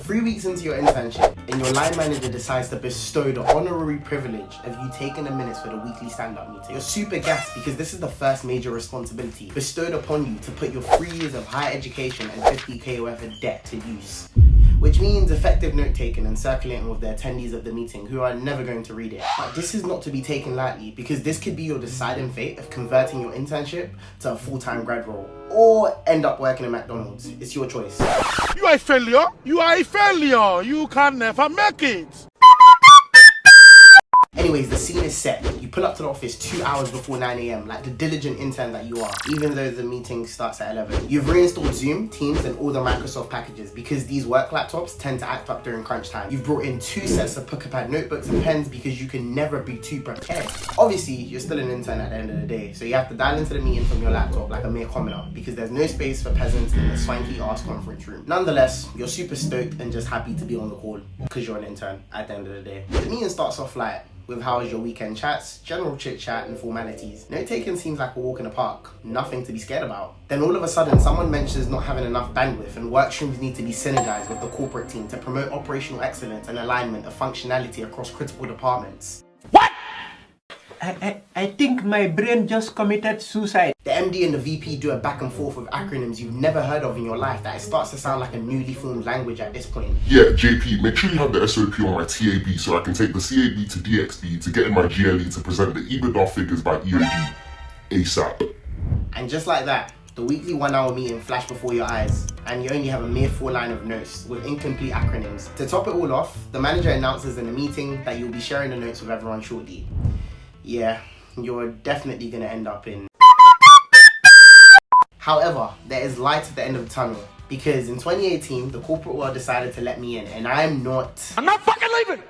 3 weeks into your internship, and your line manager decides to bestow the honorary privilege of you taking the minutes for the weekly stand-up meeting. You're super gassed because this is the first major responsibility bestowed upon you to put your 3 years of higher education and 50k worth of debt to use. Which means effective note-taking and circulating with the attendees of the meeting who are never going to read it. But this is not to be taken lightly, because this could be your deciding fate of converting your internship to a full-time grad role, or end up working at McDonald's. It's your choice. You are a failure. You are a failure. You can never make it. Anyways, the scene is set. You pull up to the office 2 hours before 9 AM, like the diligent intern that you are, even though the meeting starts at 11. You've reinstalled Zoom, Teams, and all the Microsoft packages because these work laptops tend to act up during crunch time. You've brought in 2 sets of Pukapad notebooks and pens because you can never be too prepared. Obviously, you're still an intern at the end of the day, so you have to dial into the meeting from your laptop like a mere commoner because there's no space for peasants in the swanky ass conference room. Nonetheless, you're super stoked and just happy to be on the call because you're an intern at the end of the day. The meeting starts off light with how was your weekend chats, general chit chat and formalities. Note taking seems like a walk in the park, nothing to be scared about. Then all of a sudden someone mentions not having enough bandwidth and work streams need to be synergized with the corporate team to promote operational excellence and alignment of functionality across critical departments. What? I think my brain just committed suicide. The MD and the VP do a back and forth with acronyms you've never heard of in your life that it starts to sound like a newly formed language at this point. Yeah, JP, make sure you have the SOP on my TAB so I can take the CAB to DXB to get in my GLE to present the EBITDA figures by EOD ASAP. And just like that, the weekly 1 hour meeting flashed before your eyes, and you only have a mere 4 line of notes with incomplete acronyms. To top it all off, the manager announces in the meeting that you'll be sharing the notes with everyone shortly. Yeah, you're definitely gonna end up in. However, there is light at the end of the tunnel, because in 2018, the corporate world decided to let me in, and I'm not fucking leaving.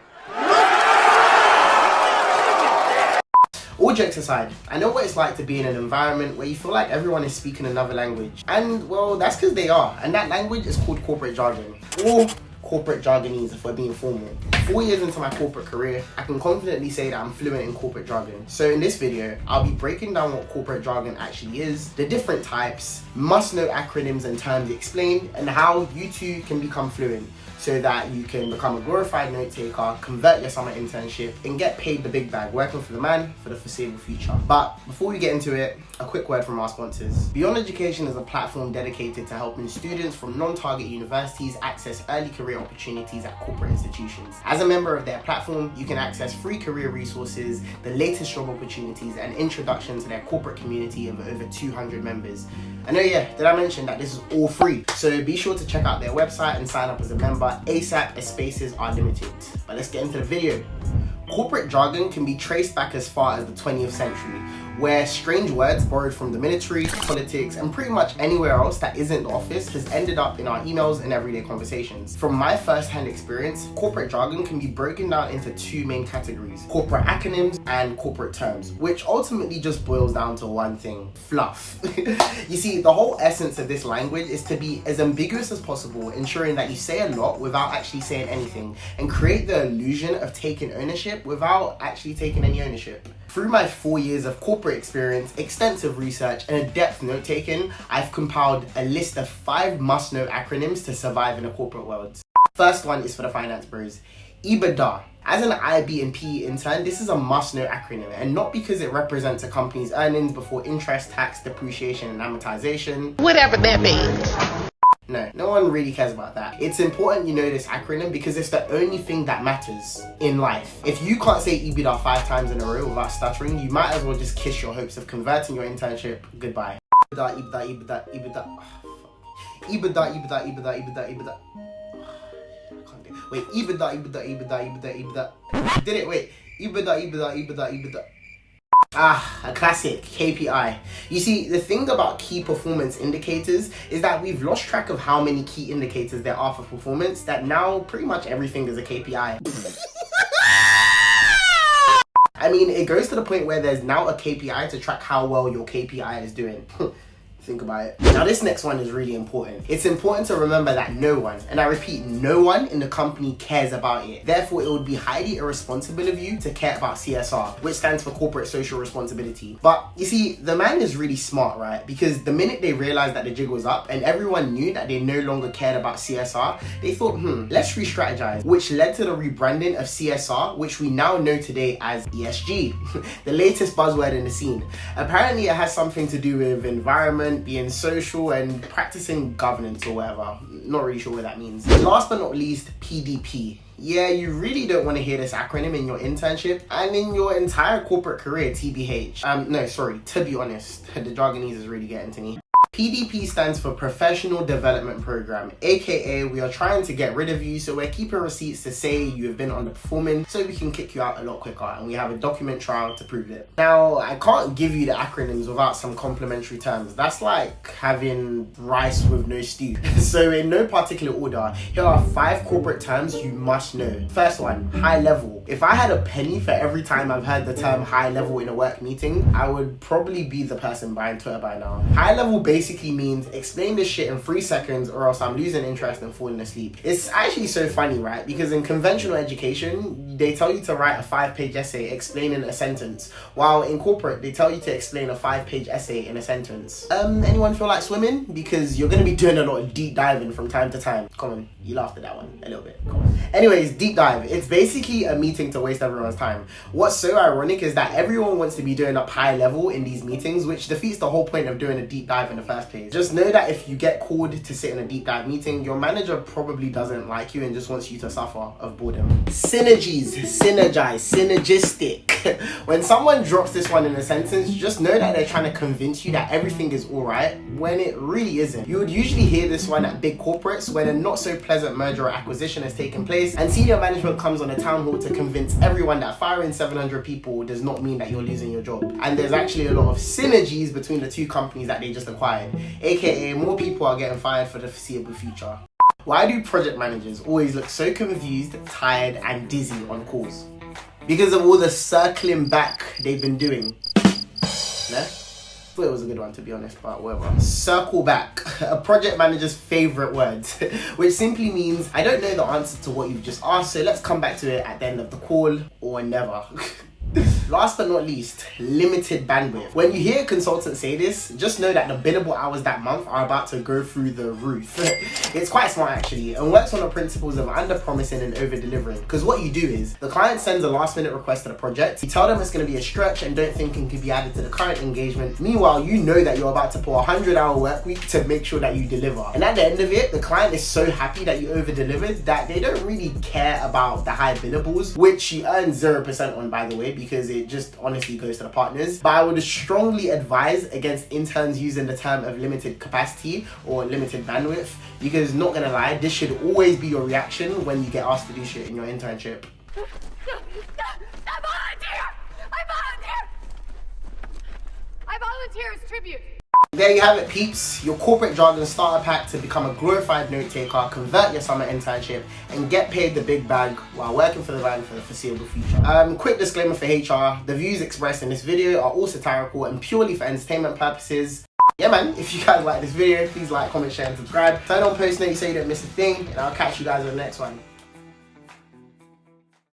All jokes aside, I know what it's like to be in an environment where you feel like everyone is speaking another language. And well, that's because they are, and that language is called corporate jargon, or corporate jargonese if we're being formal. 4 years into my corporate career, I can confidently say that I'm fluent in corporate jargon. So in this video, I'll be breaking down what corporate jargon actually is, the different types, must-know acronyms and terms explained, and how you too can become fluent so that you can become a glorified note taker, convert your summer internship, and get paid the big bag working for the man for the foreseeable future. But before we get into it, a quick word from our sponsors. Beyond Education is a platform dedicated to helping students from non-target universities access early career opportunities at corporate institutions. As a member of their platform, you can access free career resources, the latest job opportunities, and introduction to their corporate community of over 200 members. And oh yeah, did I mention that this is all free? So be sure to check out their website and sign up as a member ASAP as spaces are limited. But let's get into the video. Corporate jargon can be traced back as far as the 20th century, where strange words borrowed from the military, politics, and pretty much anywhere else that isn't the office has ended up in our emails and everyday conversations. From my first-hand experience, corporate jargon can be broken down into 2 main categories: corporate acronyms and corporate terms, which ultimately just boils down to one thing: fluff. You see, the whole essence of this language is to be as ambiguous as possible, ensuring that you say a lot without actually saying anything, and create the illusion of taking ownership without actually taking any ownership. Through my 4 years of corporate experience, extensive research, and a-depth note-taking, I've compiled a list of 5 must-know acronyms to survive in the corporate world. First one is for the finance bros: EBITDA. As an IB and PE intern, this is a must-know acronym, and not because it represents a company's earnings before interest, tax, depreciation, and amortization. Whatever that means. No one really cares about that. It's important you know this acronym because it's the only thing that matters in life. If you can't say EBITDA 5 times in a row without stuttering, you might as well just kiss your hopes of converting your internship goodbye. EBITDA. I can't do it. Wait, EBITDA. Did it, wait. EBITDA. Ah, a classic, KPI. You see, the thing about key performance indicators is that we've lost track of how many key indicators there are for performance, that now pretty much everything is a KPI. I mean, it goes to the point where there's now a KPI to track how well your KPI is doing. Think about it. Now this next one is really important. It's important to remember that no one, and I repeat, no one in the company cares about it. Therefore, it would be highly irresponsible of you to care about CSR, which stands for corporate social responsibility. But you see, the man is really smart, right? Because the minute they realized that the jig was up and everyone knew that they no longer cared about CSR, they thought, let's re-strategize, which led to the rebranding of CSR, which we now know today as ESG, the latest buzzword in the scene. Apparently, it has something to do with environment, being social, and practicing governance or whatever. Not really sure what that means. Last but not least, PDP. Yeah, you really don't want to hear this acronym in your internship and in your entire corporate career, TBH. No, sorry, to be honest, the jargonese is really getting to me. PDP stands for Professional Development Program, aka we are trying to get rid of you, so we're keeping receipts to say you have been underperforming so we can kick you out a lot quicker, and we have a document trial to prove it. Now, I can't give you the acronyms without some complimentary terms. That's like having rice with no stew. So in no particular order, here are 5 corporate terms you must know. First one, high level. If I had a penny for every time I've heard the term high level in a work meeting, I would probably be the person buying Twitter by now. High level basically means explain this shit in 3 seconds or else I'm losing interest and falling asleep. It's actually so funny, right? Because in conventional education, they tell you to write a 5-page essay explaining a sentence, while in corporate, they tell you to explain a 5-page essay in a sentence. Anyone feel like swimming? Because you're going to be doing a lot of deep diving from time to time. Come on, you laughed at that one a little bit. Come on. Anyways, deep dive. It's basically a meeting to waste everyone's time. What's so ironic is that everyone wants to be doing up high level in these meetings, which defeats the whole point of doing a deep dive in the first place. Just know that if you get called to sit in a deep dive meeting, your manager probably doesn't like you and just wants you to suffer of boredom. Synergies, synergize, synergistic. When someone drops this one in a sentence, just know that they're trying to convince you that everything is alright when it really isn't. You would usually hear this one at big corporates when a not so pleasant merger or acquisition has taken place and senior management comes on a town hall to convince everyone that firing 700 people does not mean that you're losing your job. And there's actually a lot of synergies between the 2 companies that they just acquired, aka more people are getting fired for the foreseeable future. Why do project managers always look so confused, tired, and dizzy on calls? Because of all the circling back they've been doing. No? Thought it was a good one, to be honest, but whatever. Circle back, a project manager's favorite word, which simply means I don't know the answer to what you've just asked, so let's come back to it at the end of the call or never. Last but not least, limited bandwidth. When you hear a consultant say this, just know that the billable hours that month are about to go through the roof. It's quite smart actually, and works on the principles of under-promising and over-delivering. Because what you do is, the client sends a last-minute request to the project, you tell them it's going to be a stretch and don't think it can be added to the current engagement. Meanwhile, you know that you're about to pull a 100-hour work week to make sure that you deliver. And at the end of it, the client is so happy that you over-delivered that they don't really care about the high billables, which you earn 0% on, by the way, because it just honestly goes to the partners. But I would strongly advise against interns using the term of limited capacity or limited bandwidth, because not gonna lie, this should always be your reaction when you get asked to do shit in your internship. I volunteer as tribute. There you have it, peeps. Your corporate jargon starter pack to become a glorified note taker, convert your summer internship, and get paid the big bag while working for the brand for the foreseeable future. Quick disclaimer for HR, the views expressed in this video are all satirical and purely for entertainment purposes. Yeah man, if you guys like this video, please like, comment, share, and subscribe. Turn on post notes so you don't miss a thing, and I'll catch you guys on the next one.